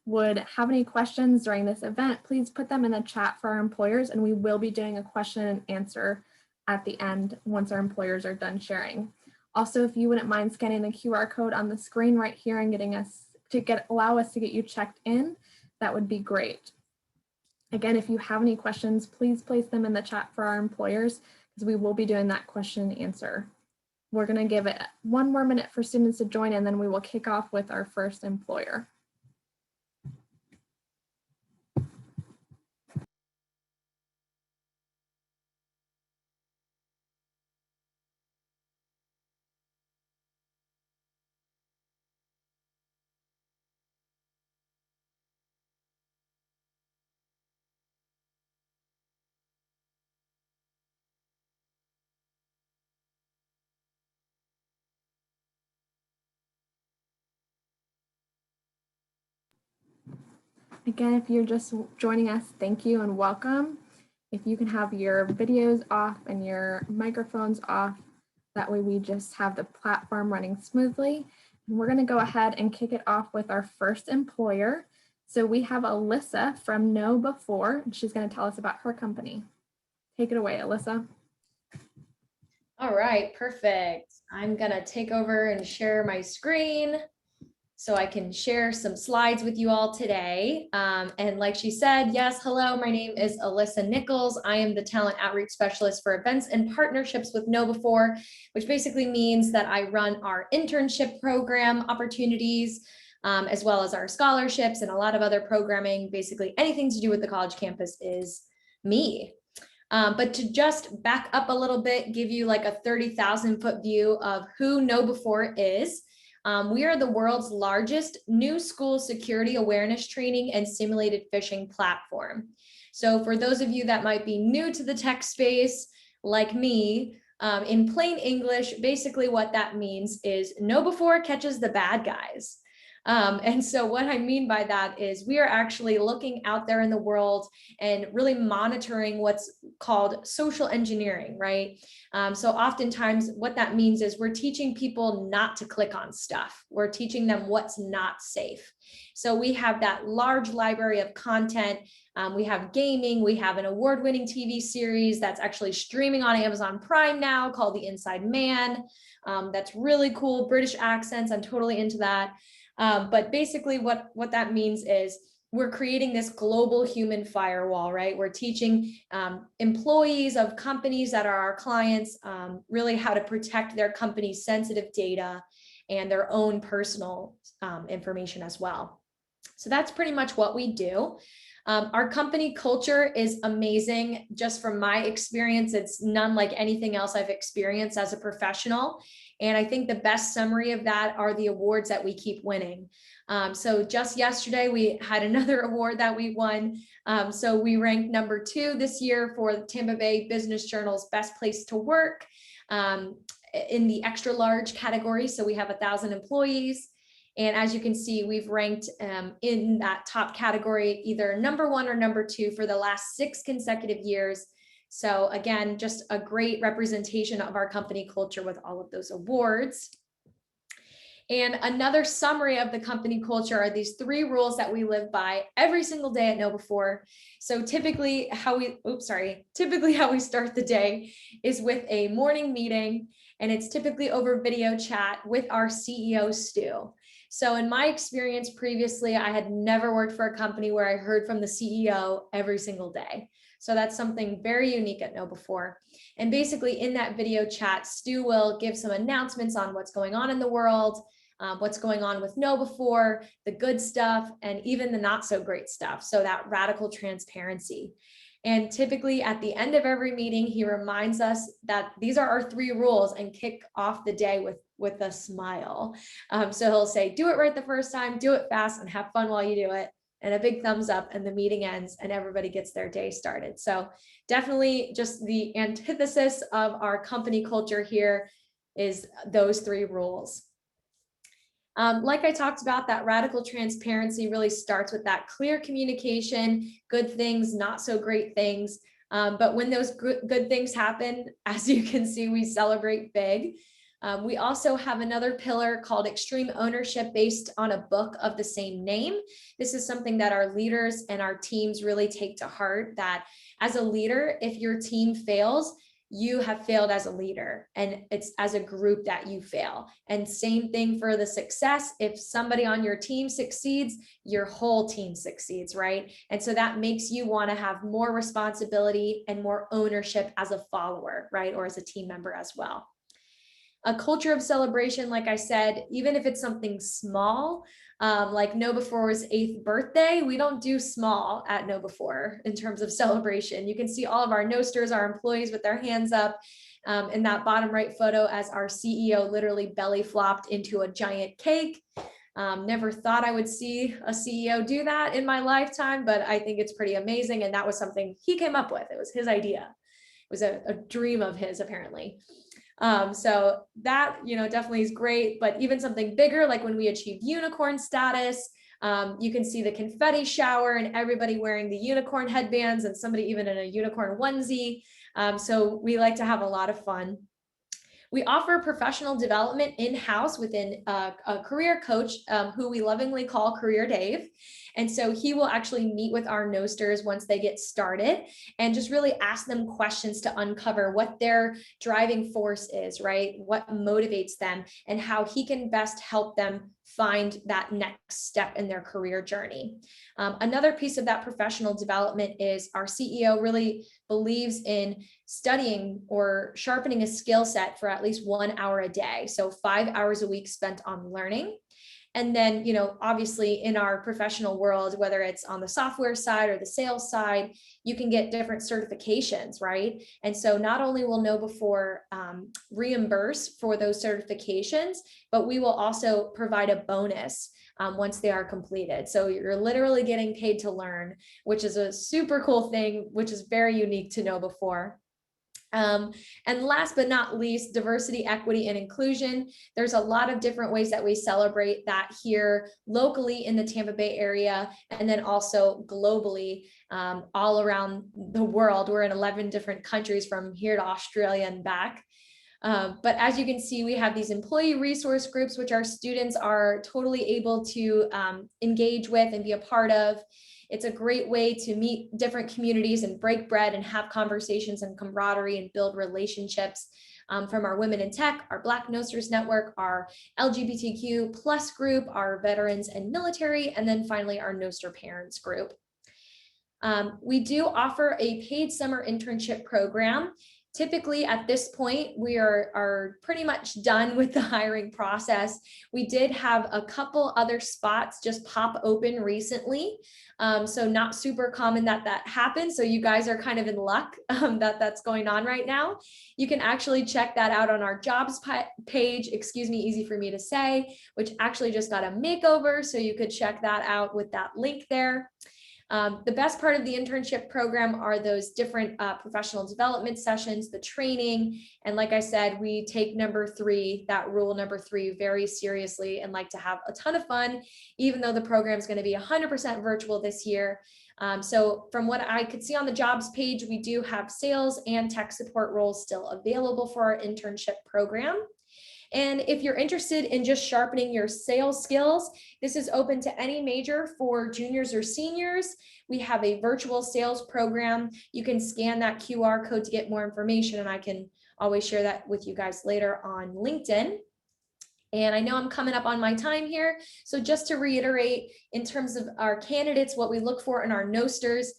would have any questions during this event, please put them in the chat for our employers, and we will be doing a question and answer at the end once our employers are done sharing. Also, if you wouldn't mind scanning the QR code on the screen right here and getting us to allow us to get you checked in, that would be great. Again, if you have any questions, please place them in the chat for our employers, because we will be doing that question and answer. We're going to give it 1 more minute for students to join, and then we will kick off with our first employer. Again, if you're just joining us, thank you and welcome. If you can have your videos off and your microphones off, that way we just have the platform running smoothly. And we're going to go ahead and kick it off with our first employer. So we have Alyssa from Know Before, and she's going to tell us about her company. Take it away, Alyssa. All right, perfect. I'm going to take over and share my screen so I can share some slides with you all today. And like she said, yes, hello, my name is Alyssa Nichols. I am the Talent Outreach Specialist for Events and Partnerships with Know Before, which basically means that I run our internship program opportunities, as well as our scholarships and a lot of other programming. Basically anything to do with the college campus is me. But to just back up a little bit, give you like a 30,000 foot view of who Know Before is. We are the world's largest new school security awareness training and simulated phishing platform. So for those of you that might be new to the tech space, like me, in plain English, basically what that means is Know Before catches the bad guys. And so what I mean by that is we are actually looking out there in the world and really monitoring what's called social engineering, right? So oftentimes what that means is we're teaching people not to click on stuff. We're teaching them what's not safe. So we have that large library of content. We have gaming. We have an award-winning TV series that's actually streaming on Amazon Prime now called The Inside Man. That's really cool. British accents. I'm totally into that. But basically what that means is we're creating this global human firewall, right? We're teaching employees of companies that are our clients really how to protect their company's sensitive data and their own personal information as well. So that's pretty much what we do. Our company culture is amazing. Just from my experience, it's none like anything else I've experienced as a professional. And I think the best summary of that are the awards that we keep winning. So just yesterday, we had another award that we won. So we ranked #2 this year for the Tampa Bay Business Journal's Best Place to Work in the extra large category. So we have 1,000 employees. And as you can see, we've ranked in that top category, either #1 or #2 for the last 6 consecutive years. So again, just a great representation of our company culture with all of those awards. And another summary of the company culture are these 3 rules that we live by every single day at Know Before. So typically how we start the day is with a morning meeting, and it's typically over video chat with our CEO, Stu. So in my experience previously, I had never worked for a company where I heard from the CEO every single day. So that's something very unique at Know Before. And basically in that video chat, Stu will give some announcements on what's going on in the world, what's going on with Know Before, the good stuff, and even the not so great stuff. So that radical transparency. And typically at the end of every meeting, he reminds us that these are our 3 rules and kick off the day with a smile. So he'll say, do it right the first time, do it fast, and have fun while you do it. And a big thumbs up, and the meeting ends and everybody gets their day started. So definitely just the antithesis of our company culture here is those 3 rules. Like I talked about, that radical transparency really starts with that clear communication, good things, not so great things. But when those good things happen, as you can see, we celebrate big. We also have another pillar called extreme ownership based on a book of the same name. This is something that our leaders and our teams really take to heart, that as a leader, if your team fails, you have failed as a leader, and it's as a group that you fail. And same thing for the success. If somebody on your team succeeds, your whole team succeeds, right? And so that makes you want to have more responsibility and more ownership as a follower, right? Or as a team member as well. A culture of celebration, like I said, even if it's something small, like KnowBe4's 8th birthday, we don't do small at KnowBe4 in terms of celebration. You can see all of our Nosters, our employees with their hands up in that bottom right photo as our CEO literally belly flopped into a giant cake. Never thought I would see a CEO do that in my lifetime, but I think it's pretty amazing. And that was something he came up with. It was his idea. It was a dream of his, apparently. So that, definitely is great, but even something bigger, like when we achieve unicorn status, you can see the confetti shower and everybody wearing the unicorn headbands and somebody even in a unicorn onesie. So we like to have a lot of fun. We offer professional development in-house within a career coach who we lovingly call Career Dave. And so he will actually meet with our Nosters once they get started and just really ask them questions to uncover what their driving force is, right? What motivates them and how he can best help them find that next step in their career journey. Another piece of that professional development is our CEO really believes in studying or sharpening a skill set for at least 1 hour a day. So 5 hours a week spent on learning. And then, obviously in our professional world, whether it's on the software side or the sales side, you can get different certifications, right? And so not only will KnowBe4 reimburse for those certifications, but we will also provide a bonus once they are completed. So you're literally getting paid to learn, which is a super cool thing, which is very unique to KnowBe4. And last but not least, diversity, equity, and inclusion. There's a lot of different ways that we celebrate that here locally in the Tampa Bay area, and then also globally, all around the world. We're in 11 different countries from here to Australia and back. But as you can see, we have these employee resource groups, which our students are totally able to engage with and be a part of. It's a great way to meet different communities and break bread and have conversations and camaraderie and build relationships from our Women in Tech, our Black Nosters Network, our LGBTQ plus group, our veterans and military, and then finally our Noster parents group. We do offer a paid summer internship program. Typically at this point, we are pretty much done with the hiring process. We did have a couple other spots just pop open recently. So not super common that happens. So you guys are kind of in luck that that's going on right now. You can actually check that out on our jobs page, excuse me, easy for me to say, which actually just got a makeover. So you could check that out with that link there. The best part of the internship program are those different professional development sessions, the training. And like I said, we take that rule number 3 very seriously and like to have a ton of fun, even though the program is going to be 100% virtual this year. So from what I could see on the jobs page, we do have sales and tech support roles still available for our internship program. And if you're interested in just sharpening your sales skills, this is open to any major for juniors or seniors. We have a virtual sales program. You can scan that QR code to get more information, and I can always share that with you guys later on LinkedIn. And I know I'm coming up on my time here. So just to reiterate, in terms of our candidates, what we look for in our Nosters,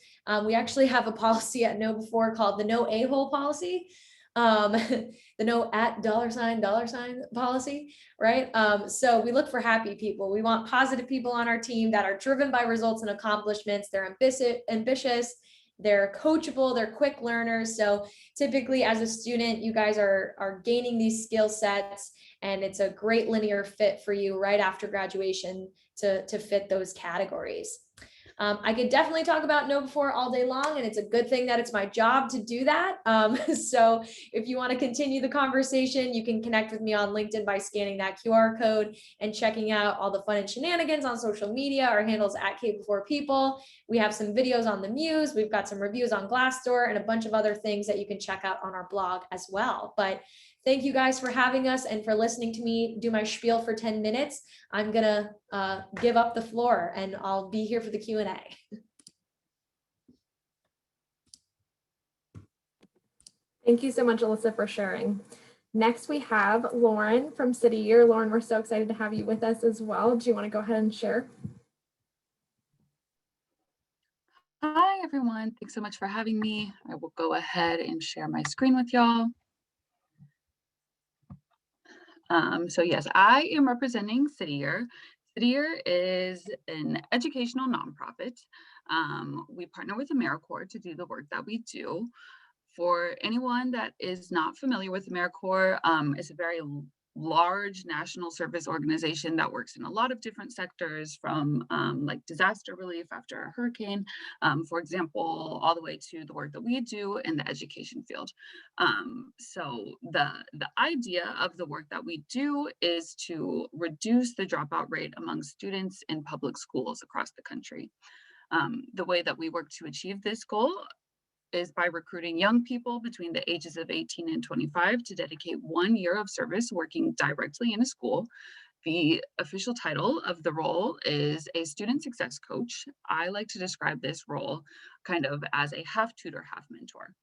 we actually have a policy at KnowBe4 called the no a-hole policy. The no at $$ policy, right? So we look for happy people. We want positive people on our team that are driven by results and accomplishments. They're ambitious, they're coachable, they're quick learners. So typically as a student, you guys are gaining these skill sets, and it's a great linear fit for you right after graduation to fit those categories. I could definitely talk about KnowBe4 all day long, and it's a good thing that it's my job to do that. So if you want to continue the conversation, you can connect with me on LinkedIn by scanning that QR code and checking out all the fun and shenanigans on social media. Our handle's at K4People. We have some videos on the Muse. We've got some reviews on Glassdoor and a bunch of other things that you can check out on our blog as well. But Thank you guys for having us and for listening to me do my spiel for 10 minutes. I'm gonna give up the floor and I'll be here for the Q&A. Thank you so much, Alyssa, for sharing. Next, we have Lauren from City Year. Lauren, we're so excited to have you with us as well. Do you want to go ahead and share? Hi, everyone. Thanks so much for having me. I will go ahead and share my screen with y'all. So yes, I am representing City Year. City Year is an educational nonprofit. We partner with AmeriCorps to do the work that we do. For anyone that is not familiar with AmeriCorps, it's a very large national service organization that works in a lot of different sectors, from like disaster relief after a hurricane, for example, all the way to the work that we do in the education field. So the idea of the work that we do is to reduce the dropout rate among students in public schools across the country. The way that we work to achieve this goal is by recruiting young people between the ages of 18 and 25 to dedicate 1 year of service working directly in a school. The official title of the role is a student success coach. I like to describe this role kind of as a half tutor, half mentor.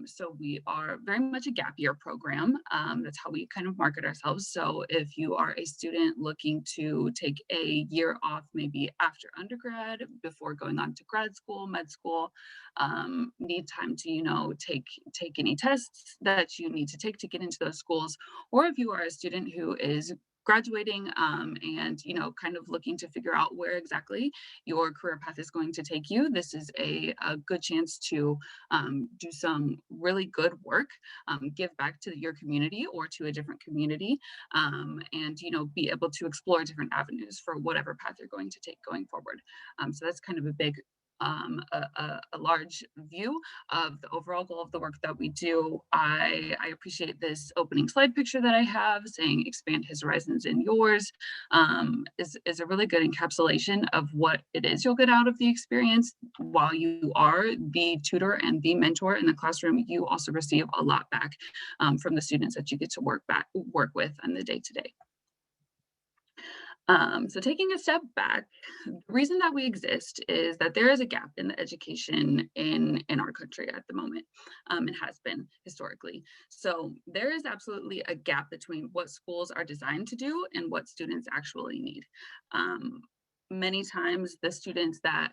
So we are very much a gap year program. That's how we kind of market ourselves. So if you are a student looking to take a year off, maybe after undergrad, before going on to grad school, med school, need time to, take any tests that you need to take to get into those schools, or if you are a student who is graduating and kind of looking to figure out where exactly your career path is going to take you, this is a good chance to do some really good work, give back to your community or to a different community, and be able to explore different avenues for whatever path you're going to take going forward. So that's kind of a big a large view of the overall goal of the work that we do. I appreciate this opening slide picture that I have saying expand his horizons in yours, is a really good encapsulation of what it is you'll get out of the experience. While you are the tutor and the mentor in the classroom, you also receive a lot back from the students that you get to work with on the day-to-day. So taking a step back, the reason that we exist is that there is a gap in the education in our country at the moment. It has been historically. So there is absolutely a gap between what schools are designed to do and what students actually need. Many times the students that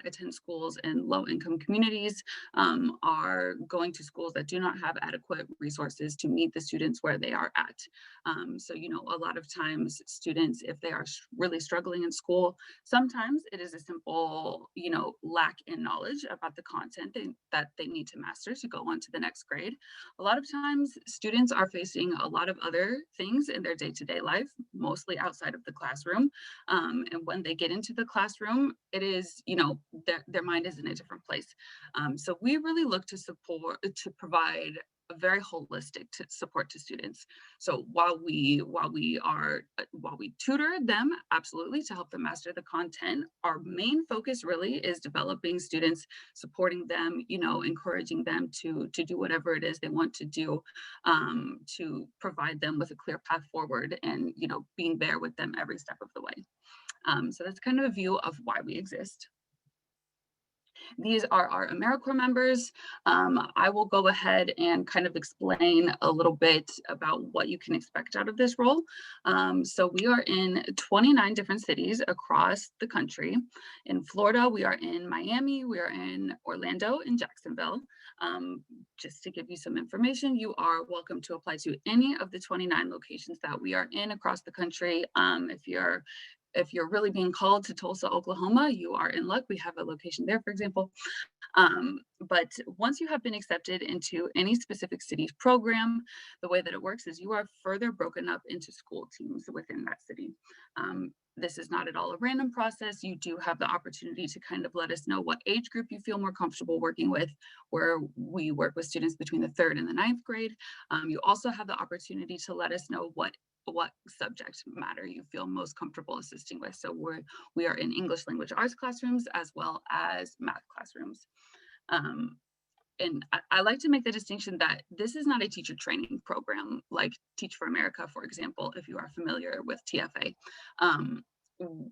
attend schools in low-income communities are going to schools that do not have adequate resources to meet the students where they are at. So, a lot of times students, if they are really struggling in school, sometimes it is a simple, lack in knowledge about the content that they need to master to go on to the next grade. A lot of times students are facing a lot of other things in their day-to-day life, mostly outside of the classroom. And when they get into the classroom, it is, their mind is in a different place. So we really look to provide a very holistic support to students. So while we tutor them, absolutely, to help them master the content, our main focus really is developing students, supporting them, encouraging them to do whatever it is they want to do, to provide them with a clear path forward, and being there with them every step of the way. So that's kind of a view of why we exist. These are our AmeriCorps members. I will go ahead and kind of explain a little bit about what you can expect out of this role. So we are in 29 different cities across the country. In Florida, we are in Miami, we are in Orlando, and Jacksonville. Just to give you some information, you are welcome to apply to any of the 29 locations that we are in across the country. If you're really being called to Tulsa, Oklahoma, you are in luck. We have a location there, for example. But once you have been accepted into any specific city's program, the way that it works is you are further broken up into school teams within that city. This is not at all a random process. You do have the opportunity to kind of let us know what age group you feel more comfortable working with, where we work with students between the 3rd and the 9th grade. You also have the opportunity to let us know what subject matter you feel most comfortable assisting with. So we are in English language arts classrooms as well as math classrooms. and I like to make the distinction that this is not a teacher training program like Teach for America, for example, if you are familiar with TFA.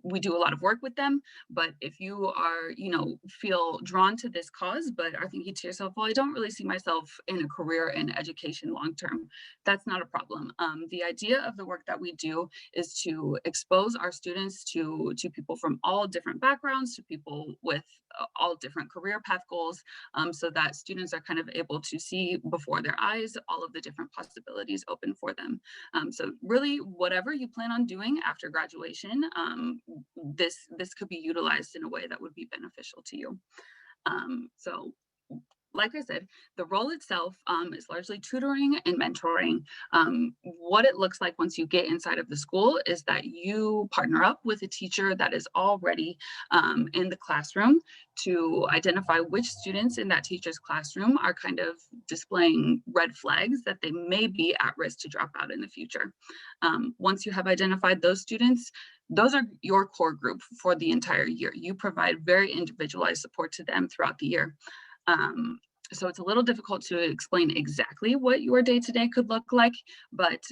We do a lot of work with them, but if you are, feel drawn to this cause, but are thinking to yourself, well, I don't really see myself in a career in education long-term, that's not a problem. The idea of the work that we do is to expose our students to people from all different backgrounds, to people with all different career path goals, so that students are kind of able to see before their eyes all of the different possibilities open for them. So really, whatever you plan on doing after graduation, this could be utilized in a way that would be beneficial to you. So like I said, the role itself is largely tutoring and mentoring. What it looks like once you get inside of the school is that you partner up with a teacher that is already in the classroom to identify which students in that teacher's classroom are kind of displaying red flags that they may be at risk to drop out in the future. Once you have identified those students, those are your core group for the entire year. You provide very individualized support to them throughout the year. So it's a little difficult to explain exactly what your day-to-day could look like, but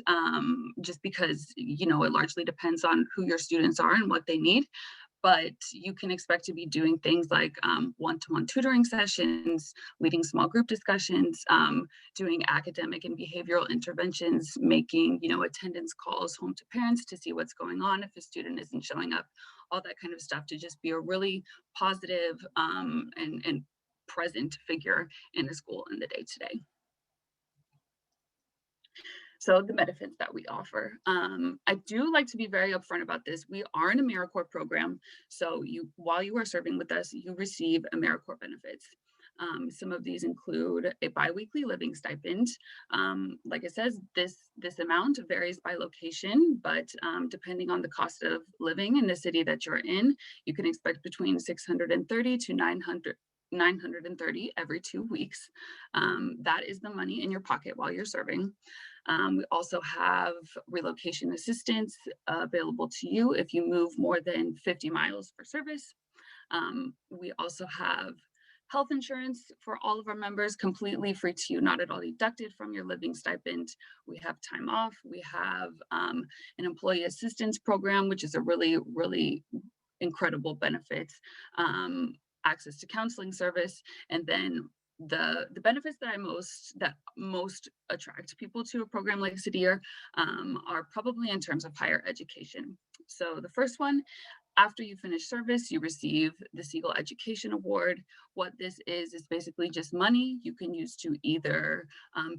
just because, it largely depends on who your students are and what they need. But you can expect to be doing things like one-to-one tutoring sessions, leading small group discussions, doing academic and behavioral interventions, making, attendance calls home to parents to see what's going on if a student isn't showing up, all that kind of stuff, to just be a really positive and present figure in the school in the day-to-day. So the benefits that we offer. I do like to be very upfront about this. We are an AmeriCorps program. So while you are serving with us, you receive AmeriCorps benefits. Some of these include a biweekly living stipend. Like I said, this amount varies by location, but depending on the cost of living in the city that you're in, you can expect between $630 to $930 every 2 weeks. That is the money in your pocket while you're serving. We also have relocation assistance available to you if you move more than 50 miles for service. We also have health insurance for all of our members, completely free to you, not at all deducted from your living stipend. We have time off. We have an employee assistance program, which is a really, really incredible benefit. Access to counseling service, and then the benefits that most attract people to a program like City Year are probably in terms of higher education. So the first one, after you finish service, you receive the Siegel Education Award. What this is basically just money you can use to either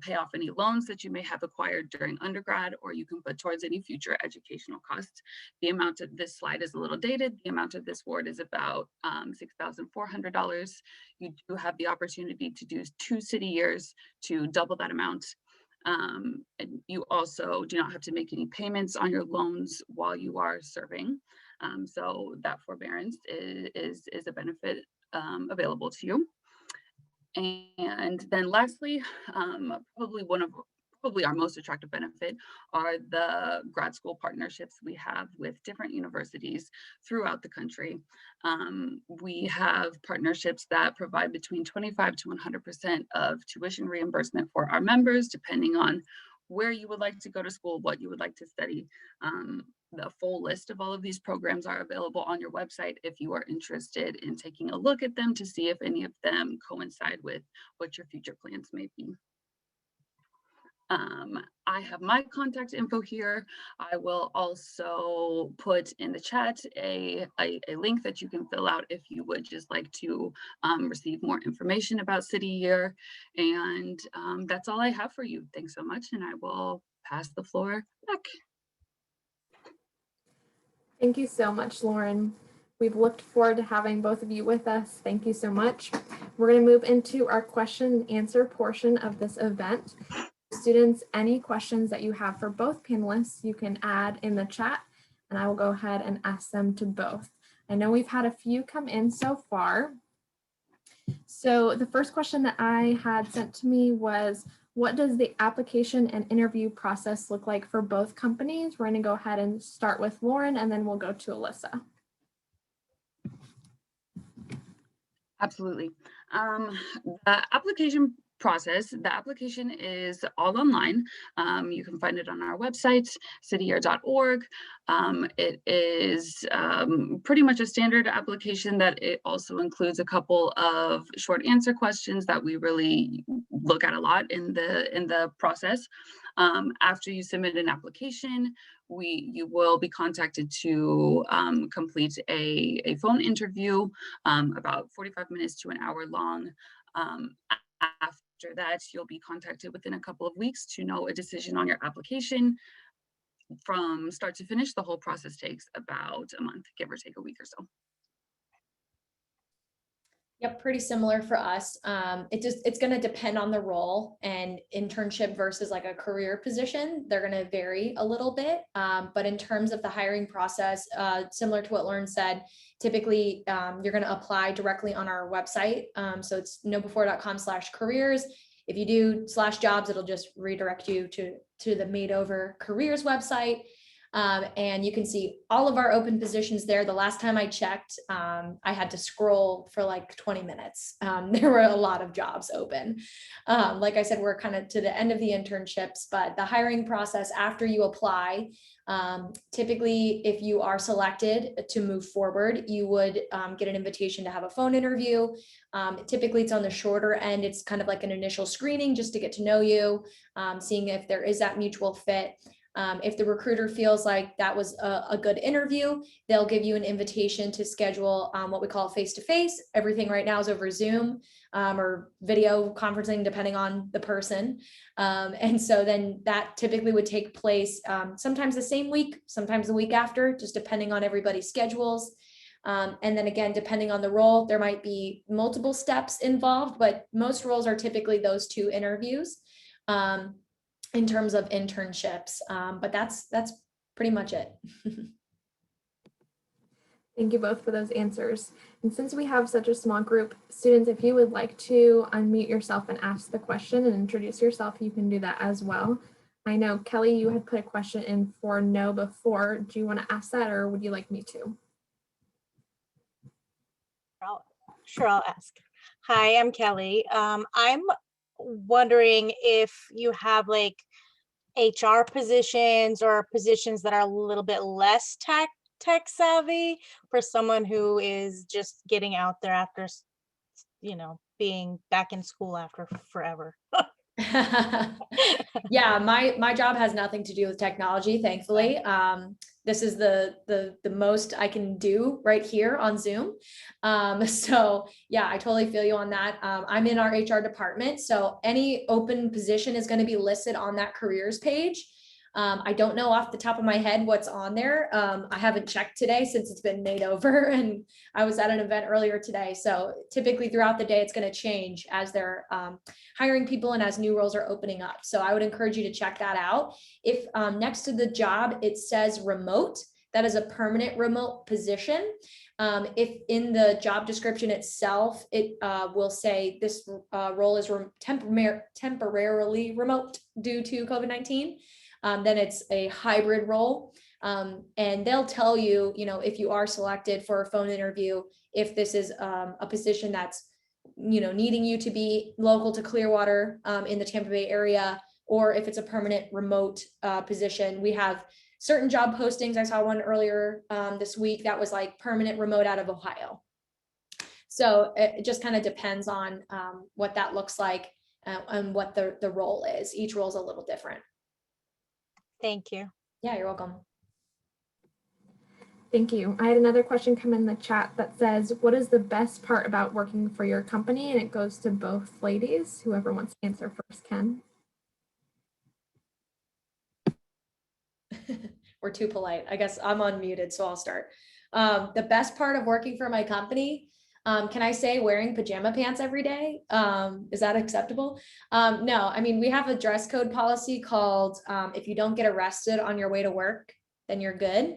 pay off any loans that you may have acquired during undergrad, or you can put towards any future educational costs. The amount of this slide is a little dated. The amount of this award is about $6,400. You do have the opportunity to do 2 city years to double that amount. And you also do not have to make any payments on your loans while you are serving. So that forbearance is a benefit available to you. And then lastly, probably our most attractive benefit are the grad school partnerships we have with different universities throughout the country. We have partnerships that provide between 25 to 100% of tuition reimbursement for our members, depending on where you would like to go to school, what you would like to study. The full list of all of these programs are available on your website if you are interested in taking a look at them to see if any of them coincide with what your future plans may be. I have my contact info here. I will also put in the chat a link that you can fill out if you would just like to receive more information about City Year. And that's all I have for you. Thanks so much, and I will pass the floor back. Thank you so much, Lauren. We've looked forward to having both of you with us. Thank you so much. We're going to move into our question and answer portion of this event. Students, any questions that you have for both panelists, you can add in the chat, and I will go ahead and ask them to both. I know we've had a few come in so far. So the first question that I had sent to me was, what does the application and interview process look like for both companies? We're going to go ahead and start with Lauren, and then we'll go to Alyssa. Absolutely. The application is all online. You can find it on our website, cityyear.org. It is pretty much a standard application that it also includes a couple of short answer questions that we really look at a lot in the process. After you submit an application, you will be contacted to complete a phone interview, about 45 minutes to an hour long. After that, you'll be contacted within a couple of weeks to know a decision on your application. From start to finish, the whole process takes about a month, give or take a week or so. Yep, pretty similar for us. It's going to depend on the role, and internship versus like a career position, they're going to vary a little bit. But in terms of the hiring process, similar to what Lauren said, typically you're going to apply directly on our website. So it's knowbefore.com/careers. If you do /jobs, it'll just redirect you to the Made Over Careers website. And you can see all of our open positions there. The last time I checked, I had to scroll for like 20 minutes. There were a lot of jobs open. Like I said, we're kind of to the end of the internships, but the hiring process after you apply, typically, if you are selected to move forward, you would get an invitation to have a phone interview. Typically, it's on the shorter end. It's kind of like an initial screening just to get to know you, seeing if there is that mutual fit. If the recruiter feels like that was a good interview, they'll give you an invitation to schedule what we call face-to-face. Everything right now is over Zoom or video conferencing, depending on the person. And so then that typically would take place sometimes the same week, sometimes the week after, just depending on everybody's schedules. And then again, depending on the role, there might be multiple steps involved, but most roles are typically those 2 interviews. In terms of internships, but that's pretty much it. Thank you both for those answers. And since we have such a small group, students, if you would like to unmute yourself and ask the question and introduce yourself, you can do that as well. I know, Kelly, you had put a question in for no before. Do you want to ask that, or would you like me to? Sure, I'll ask. Hi, I'm Kelly. I'm wondering if you have like HR positions or positions that are a little bit less tech savvy for someone who is just getting out there after, being back in school after forever. Yeah, my job has nothing to do with technology, thankfully. This is the most I can do right here on Zoom. So yeah, I totally feel you on that. I'm in our HR department, so any open position is going to be listed on that careers page. I don't know off the top of my head what's on there. I haven't checked today since it's been made over, and I was at an event earlier today. So typically throughout the day, it's going to change as they're hiring people and as new roles are opening up. So I would encourage you to check that out. If next to the job, it says remote, that is a permanent remote position. If in the job description itself, it will say this role is temporarily remote due to COVID-19, then it's a hybrid role. And they'll tell you, if you are selected for a phone interview, if this is a position that's, needing you to be local to Clearwater in the Tampa Bay area, or if it's a permanent remote position. We have certain job postings. I saw one earlier this week that was like permanent remote out of Ohio. So it just kind of depends on what that looks like and what the role is. Each role is a little different. Thank you. Yeah, you're welcome. Thank you. I had another question come in the chat that says, what is the best part about working for your company? And it goes to both ladies. Whoever wants to answer first can. We're too polite. I guess I'm unmuted, so I'll start. The best part of working for my company, can I say wearing pajama pants every day? Is that acceptable? No, I mean, we have a dress code policy called, if you don't get arrested on your way to work, then you're good.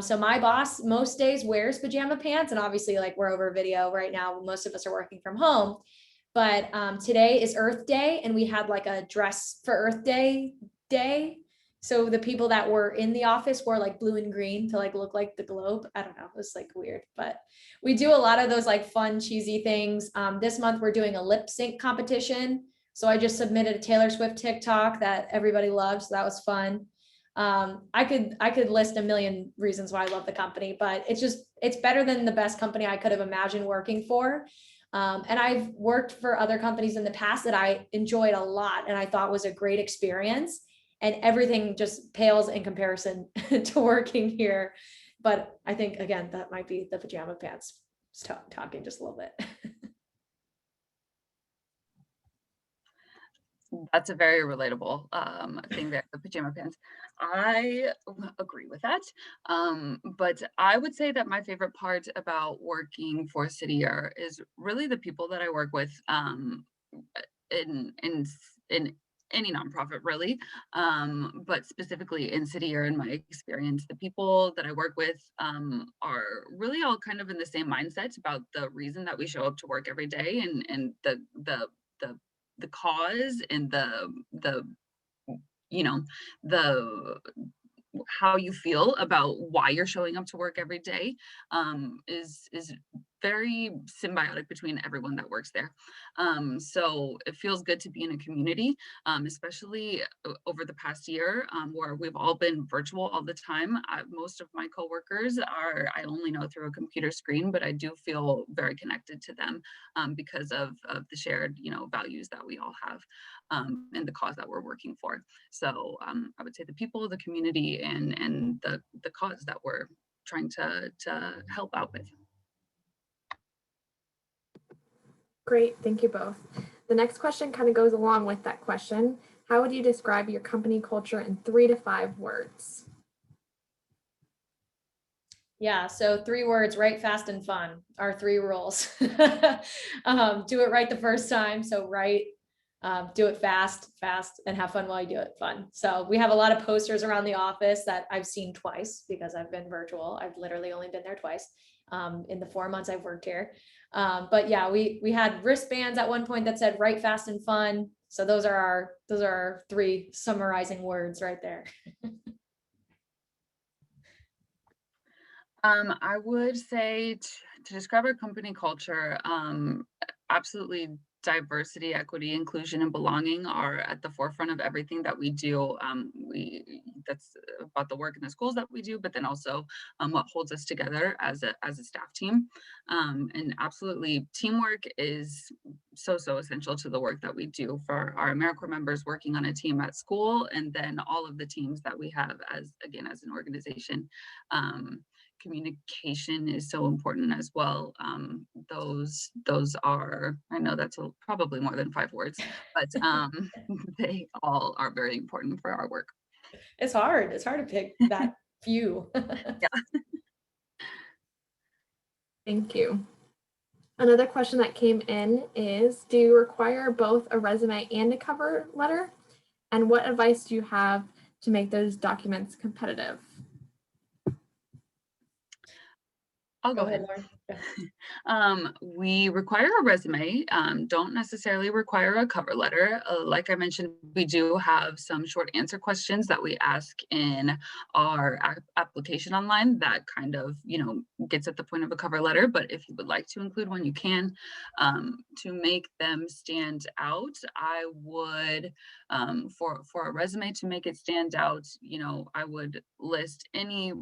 So my boss most days wears pajama pants, and obviously like we're over video right now, most of us are working from home, but today is Earth Day, and we had like a dress for Earth Day. So the people that were in the office wore like blue and green to like look like the globe. I don't know. It was like weird, but we do a lot of those like fun, cheesy things. This month we're doing a lip sync competition. So I just submitted a Taylor Swift TikTok that everybody loved. So that was fun. I could list a million reasons why I love the company, but it's better than the best company I could have imagined working for. And I've worked for other companies in the past that I enjoyed a lot and I thought was a great experience. And everything just pales in comparison to working here. But I think, again, that might be the pajama pants talking just a little bit. That's a very relatable thing there, the pajama pants. I agree with that. But I would say that my favorite part about working for City Year is really the people that I work with in any nonprofit really, but specifically in City Year in my experience, the people that I work with are really all kind of in the same mindset about the reason that we show up to work every day and the cause and the you know the how you feel about why you're showing up to work every day is very symbiotic between everyone that works there. So it feels good to be in a community, especially over the past year where we've all been virtual all the time. Most of my coworkers I only know through a computer screen, but I do feel very connected to them because of the shared, values that we all have and the cause that we're working for. So I would say the people, the community, and the cause that we're trying to help out with. Great, thank you both. The next question kind of goes along with that question. How would you describe your company culture in 3 to 5 words? Yeah, so 3 words, right, fast, and fun are 3 rules. Do it right the first time. So right, do it fast, and have fun while you do it, fun. So we have a lot of posters around the office that I've seen twice because I've been virtual. I've literally only been there twice in the 4 months I've worked here. But yeah, we had wristbands at one point that said right, fast, and fun. So those are our 3 summarizing words right there. I would say to describe our company culture, absolutely diversity, equity, inclusion, and belonging are at the forefront of everything that we do. That's about the work in the schools that we do, but then also what holds us together as a staff team. And absolutely, teamwork is so essential to the work that we do for our AmeriCorps members working on a team at school, and then all of the teams that we have as an organization. Communication is so important as well. Those are, I know that's probably more than 5 words, but they all are very important for our work. It's hard to pick that few. Yeah. Thank you. Another question that came in is, do you require both a resume and a cover letter? And what advice do you have to make those documents competitive? I'll go ahead. Lauren. We require a resume, don't necessarily require a cover letter. Like I mentioned, we do have some short answer questions that we ask in our application online that kind of, gets at the point of a cover letter. But if you would like to include one, you can. To make them stand out, I would, for a resume to make it stand out, I would list any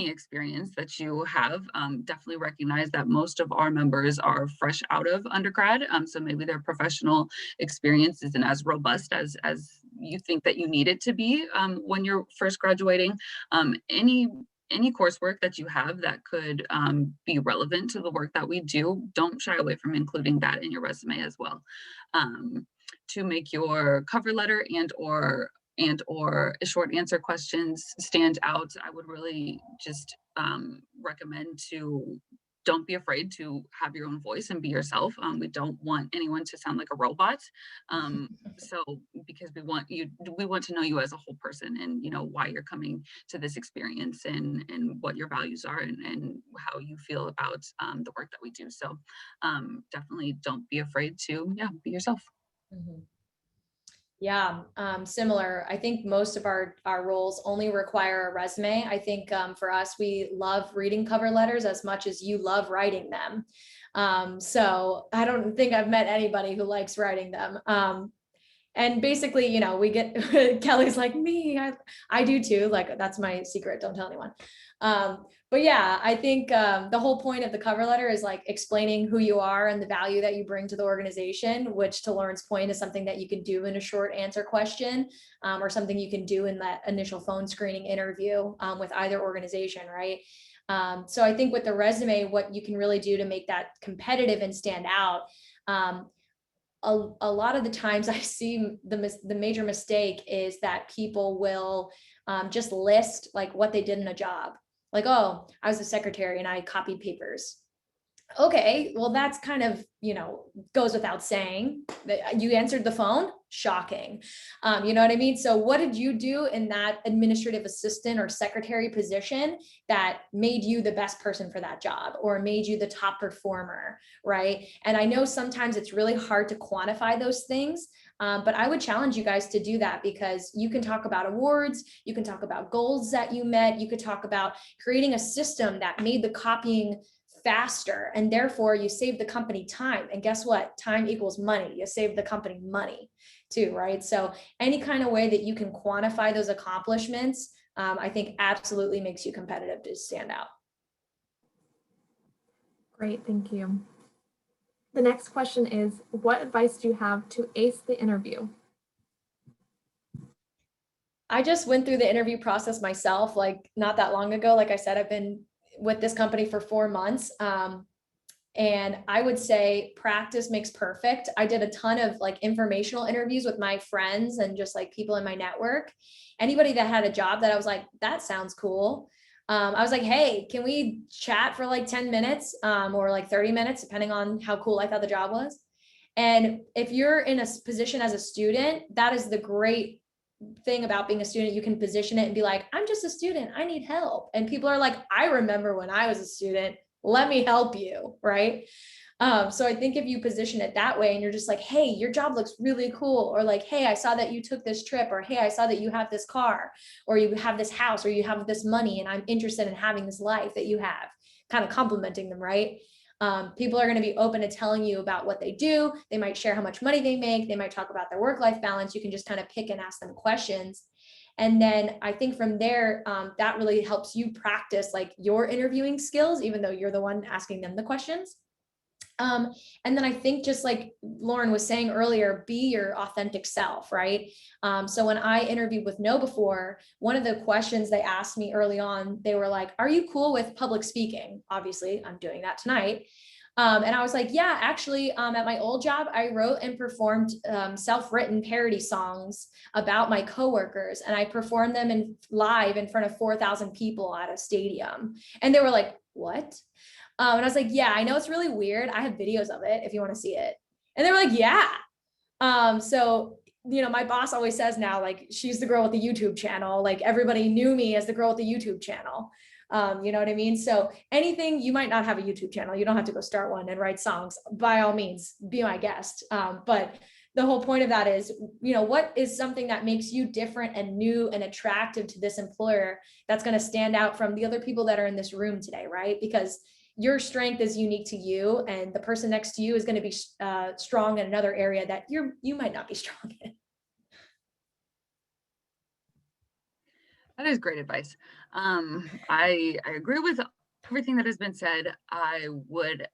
experience that you have. Definitely recognize that most of our members are fresh out of undergrad, so maybe their professional experience isn't as robust as you think that you need it to be when you're first graduating. Any coursework that you have that could be relevant to the work that we do, don't shy away from including that in your resume as well. To make your cover letter and or short answer questions stand out, I would really just recommend to don't be afraid to have your own voice and be yourself. We don't want anyone to sound like a robot. So because we want to know you as a whole person and why you're coming to this experience and what your values are and how you feel about the work that we do. So definitely don't be afraid to be yourself. Mm-hmm. Yeah, similar. I think most of our roles only require a resume. I think for us, we love reading cover letters as much as you love writing them. So I don't think I've met anybody who likes writing them. And basically, you know, we get Kelly's like me, I do too. Like that's my secret. Don't tell anyone. But yeah, I think the whole point of the cover letter is like explaining who you are and the value that you bring to the organization, which to Lauren's point is something that you can do in a short answer question or something you can do in that initial phone screening interview with either organization, right? So I think with the resume, what you can really do to make that competitive and stand out, a lot of the times I see the major mistake is that people will just list like what they did in a job. Like, oh, I was a secretary and I copied papers. Okay, well, that's kind of, you know, goes without saying that you answered the phone. Shocking. You know what I mean? So what did you do in that administrative assistant or secretary position that made you the best person for that job or made you the top performer, right? And I know sometimes it's really hard to quantify those things, but I would challenge you guys to do that because you can talk about awards, you can talk about goals that you met, you could talk about creating a system that made the copying faster and therefore you save the company time. And guess what? Time equals money. You save the company money too, right? So any kind of way that you can quantify those accomplishments, I think absolutely makes you competitive to stand out. Great, thank you. The next question is, what advice do you have to ace the interview? I just went through the interview process myself, like not that long ago. Like I said, I've been with this company for 4 months. And I would say practice makes perfect. I did a ton of like informational interviews with my friends and just like people in my network. Anybody that had a job that I was like, that sounds cool. I was like, hey, can we chat for like 10 minutes or like 30 minutes, depending on how cool I thought the job was. And if you're in a position as a student, that is the great thing about being a student. You can position it and be like, I'm just a student, I need help. And people are like, I remember when I was a student, let me help you, right? So I think if you position it that way and you're just like, hey, your job looks really cool, or like, hey, I saw that you took this trip, or hey, I saw that you have this car, or you have this house, or you have this money, and I'm interested in having this life that you have, kind of complimenting them, right? People are going to be open to telling you about what they do. They might share how much money they make. They might talk about their work-life balance. You can just kind of pick and ask them questions. And then I think from there, that really helps you practice like your interviewing skills, even though you're the one asking them the questions. And then I think just like Lauren was saying earlier, be your authentic self, right? So when I interviewed with No before, one of the questions they asked me early on, they were like, are you cool with public speaking? Obviously, I'm doing that tonight. And I was like, yeah, actually, at my old job, I wrote and performed self-written parody songs about my coworkers, and I performed them live in front of 4,000 people at a stadium. And they were like, what? And I was like, yeah, I know it's really weird. I have videos of it if you want to see it. And they were like, yeah. So, you know, my boss always says now, like, she's the girl with the YouTube channel. Like everybody knew me as the girl with the YouTube channel. You know what I mean? So anything, you might not have a YouTube channel. You don't have to go start one and write songs. By all means, be my guest. But the whole point of that is, you know, what is something that makes you different and new and attractive to this employer that's going to stand out from the other people that are in this room today, right? Because your strength is unique to you, and the person next to you is going to be strong in another area that you might not be strong in. That is great advice. I agree with everything that has been said. I would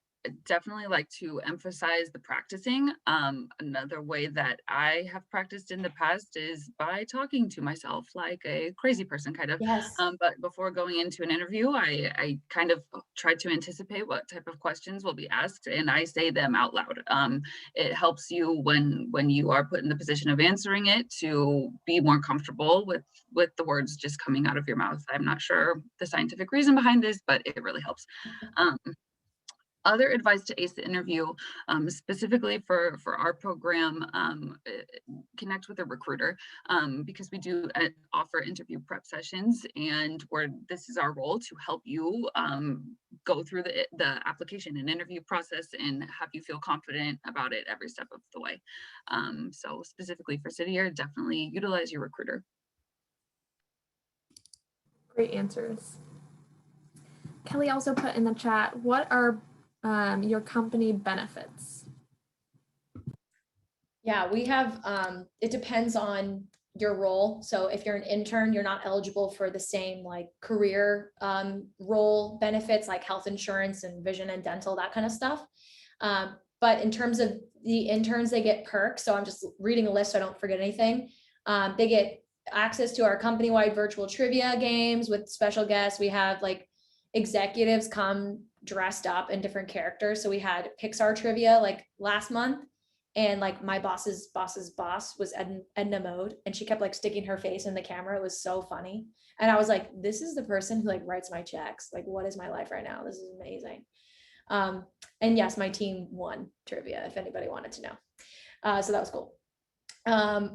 definitely like to emphasize the practicing. Another way that I have practiced in the past is by talking to myself like a crazy person, kind of. Yes. But before going into an interview, I kind of try to anticipate what type of questions will be asked, and I say them out loud. It helps you when you are put in the position of answering it to be more comfortable with the words just coming out of your mouth. I'm not sure the scientific reason behind this, but it really helps. Other advice to ace the interview, specifically for our program, connect with a recruiter, because we do offer interview prep sessions, and this is our role to help you go through the application and interview process and have you feel confident about it every step of the way. So specifically for City Year, definitely utilize your recruiter. Great answers. Kelly also put in the chat, what are your company benefits? Yeah, we have, it depends on your role. So if you're an intern, you're not eligible for the same like career role benefits like health insurance and vision and dental, that kind of stuff. But in terms of the interns, they get perks. So I'm just reading a list so I don't forget anything. They get access to our company-wide virtual trivia games with special guests. We have like executives come dressed up in different characters. So we had Pixar trivia like last month, and like my boss's boss was Edna Mode, and she kept like sticking her face in the camera. It was so funny. And I was like, this is the person who like writes my checks. Like, what is my life right now? This is amazing. And yes, my team won trivia, if anybody wanted to know. So that was cool.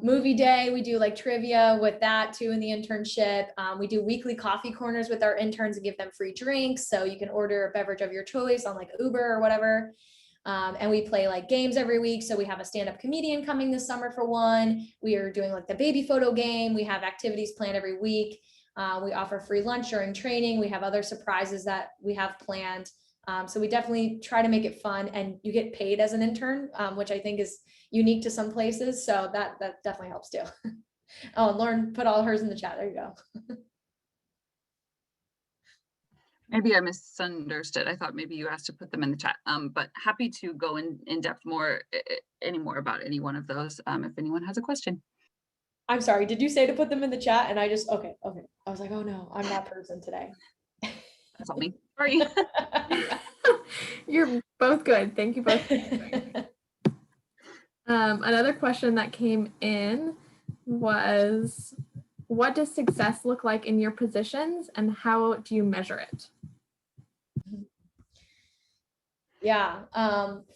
Movie day, we do like trivia with that too in the internship. We do weekly coffee corners with our interns and give them free drinks. So you can order a beverage of your choice on like Uber or whatever. And we play like games every week. So we have a stand-up comedian coming this summer for one. We are doing like the baby photo game. We have activities planned every week. We offer free lunch during training. We have other surprises that we have planned. So we definitely try to make it fun, and you get paid as an intern, which I think is unique to some places. So that definitely helps too. Oh, Lauren put all hers in the chat. There you go. Maybe I misunderstood. I thought maybe you asked to put them in the chat, but happy to go in depth any more about any one of those if anyone has a question. I'm sorry, did you say to put them in the chat? And I just, okay. I was like, oh no, I'm that person today. That's all me. Sorry. You're both good. Thank you both. Another question that came in was, what does success look like in your positions and how do you measure it? Yeah,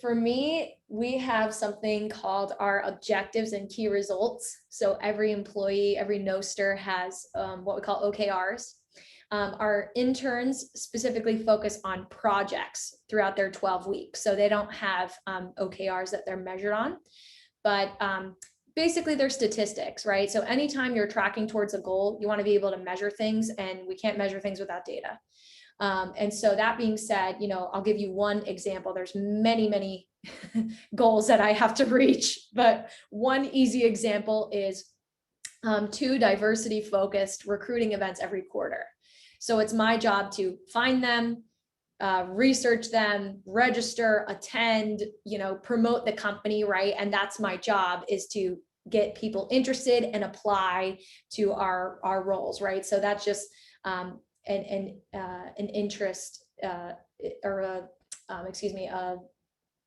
for me, we have something called our objectives and key results. So every employee, every Noster has what we call OKRs. Our interns specifically focus on projects throughout their 12 weeks. So they don't have OKRs that they're measured on, but basically they're statistics, right? So anytime you're tracking towards a goal, you want to be able to measure things, and we can't measure things without data. And so that being said, I'll give you one example. There's many goals that I have to reach, but one easy example is 2 diversity focused recruiting events every quarter. So it's my job to find them, research them, register, attend, promote the company, right? And that's my job, is to get people interested and apply to our roles, right? So that's just an interest or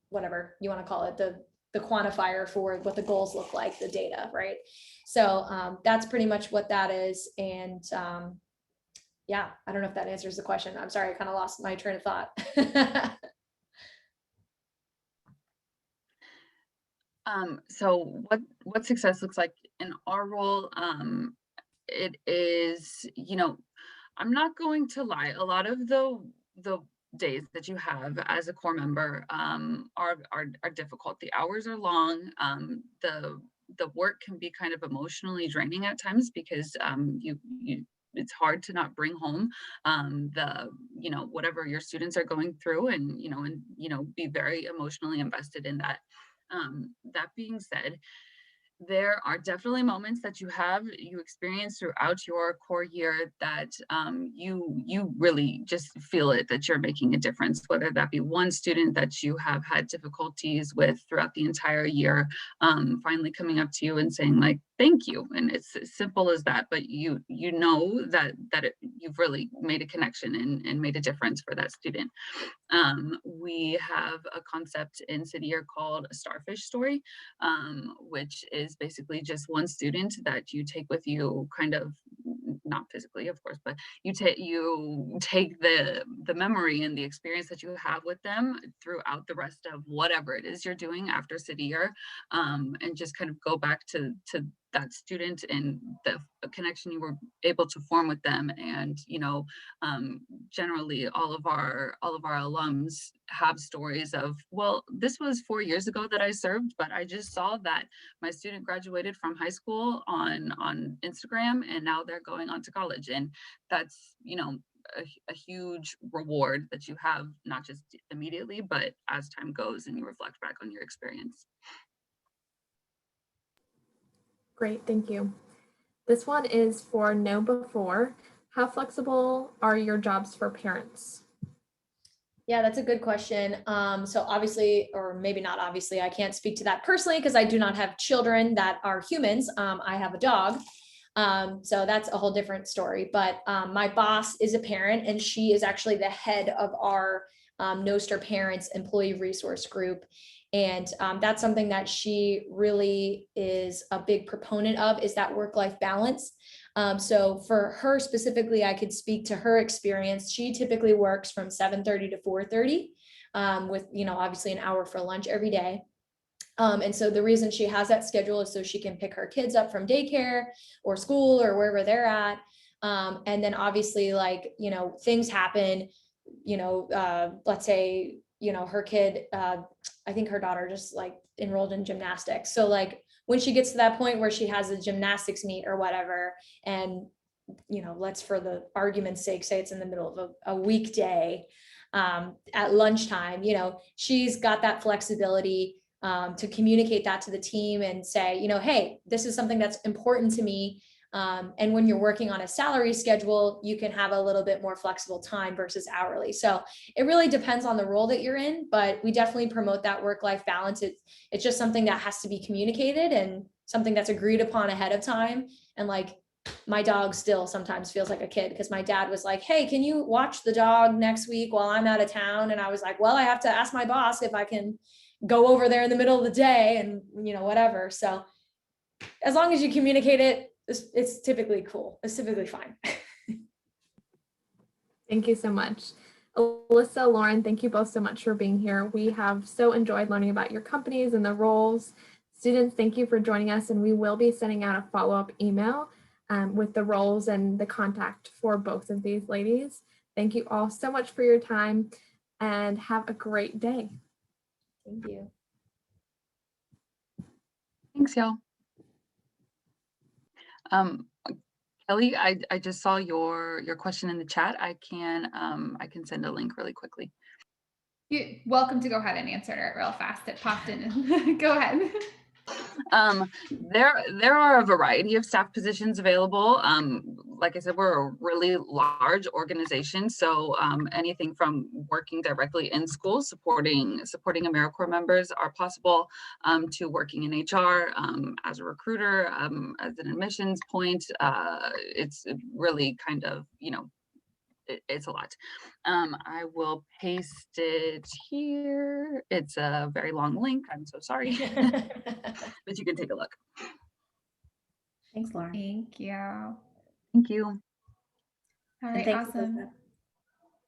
whatever you want to call it, the quantifier for what the goals look like, the data, right? So that's pretty much what that is. And yeah, I don't know if that answers the question. I'm sorry, I kind of lost my train of thought. So what success looks like in our role, it is, I'm not going to lie, a lot of the days that you have as a core member are difficult. The hours are long. The work can be kind of emotionally draining at times, because it's hard to not bring home whatever your students are going through, and be very emotionally invested in that. That being said, there are definitely moments that you experience throughout your core year that you really just feel it, that you're making a difference, whether that be one student that you have had difficulties with throughout the entire year, finally coming up to you and saying like, thank you. And it's as simple as that, but you know that you've really made a connection and made a difference for that student. We have a concept in City Year called a starfish story, which is basically just one student that you take with you, kind of not physically, of course, but you take the memory and the experience that you have with them throughout the rest of whatever it is you're doing after City Year, and just kind of go back to that student and the connection you were able to form with them. And generally all of our alums have stories of, well, this was 4 years ago that I served, but I just saw that my student graduated from high school on Instagram, and now they're going on to college. And that's a huge reward that you have, not just immediately, but as time goes and you reflect back on your experience. Great, thank you. This one is for Know Before. How flexible are your jobs for parents? Yeah, that's a good question. So obviously, or maybe not obviously, I can't speak to that personally because I do not have children that are humans. I have a dog. So that's a whole different story. But my boss is a parent, and she is actually the head of our Nostr Parents Employee Resource Group. And that's something that she really is a big proponent of, is that work-life balance. So for her specifically, I could speak to her experience. She typically works from 7:30 to 4:30 with, obviously an hour for lunch every day. And so the reason she has that schedule is so she can pick her kids up from daycare or school or wherever they're at. And then obviously, things happen, let's say, her kid, I think her daughter just enrolled in gymnastics. So when she gets to that point where she has a gymnastics meet or whatever, and, let's, for the argument's sake, say it's in the middle of a weekday at lunchtime, she's got that flexibility to communicate that to the team and say, hey, this is something that's important to me. And when you're working on a salary schedule, you can have a little bit more flexible time versus hourly. So it really depends on the role that you're in, but we definitely promote that work-life balance. It's just something that has to be communicated and something that's agreed upon ahead of time. And my dog still sometimes feels like a kid because my dad was like, hey, can you watch the dog next week while I'm out of town? And I was like, well, I have to ask my boss if I can go over there in the middle of the day and, whatever. So as long as you communicate it, it's typically cool. It's typically fine. Thank you so much. Alyssa, Lauren, thank you both so much for being here. We have so enjoyed learning about your companies and the roles. Students, thank you for joining us, and we will be sending out a follow-up email with the roles and the contact for both of these ladies. Thank you all so much for your time, and have a great day. Thank you. Thanks, y'all. Kelly, I just saw your question in the chat. I can send a link really quickly. You're welcome to go ahead and answer it real fast. It popped in. Go ahead. There are a variety of staff positions available. Like I said, we're a really large organization, so anything from working directly in schools, supporting AmeriCorps members are possible, to working in HR as a recruiter, as an admissions point. It's really kind of, it's a lot. I will paste it here. It's a very long link. I'm so sorry, but you can take a look. Thanks, Lauren. Thank you. Thank you. All right, awesome.